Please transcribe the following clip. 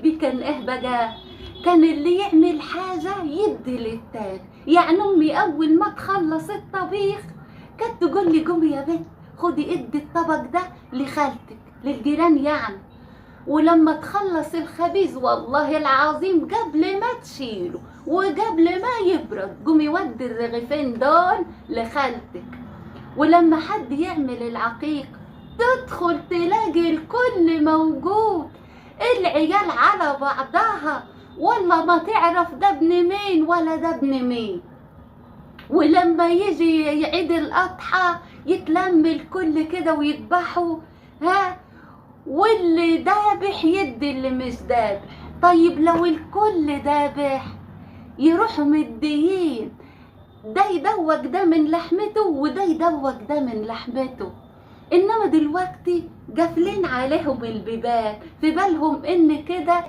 كان ايه بقى؟ كان اللي يعمل حاجة يدي للتاني. يعني امي اول ما تخلص الطبيخ كانت تقول لي قومي يا بنت خدي ادي الطبق ده لخالتك للجيران يعني. ولما تخلص الخبيز والله العظيم قبل ما تشيله وقبل ما يبرد قومي ودي الرغيفين دول لخالتك. ولما حد يعمل العقيق تدخل تلاقي الكل موجود، العيال على بعضها والله ما تعرف ده ابن مين ولا ده ابن مين. ولما يجي عيد الأضحى يتلم الكل كده ويذبحوا، ها، واللي دابح يدي اللي مش دابح. طيب لو الكل دابح يروحوا مديين، ده يدوق ده من لحمته وده يدوق ده من لحمته. انما دلوقتي قافلين عليهم البيبان في بالهم ان كده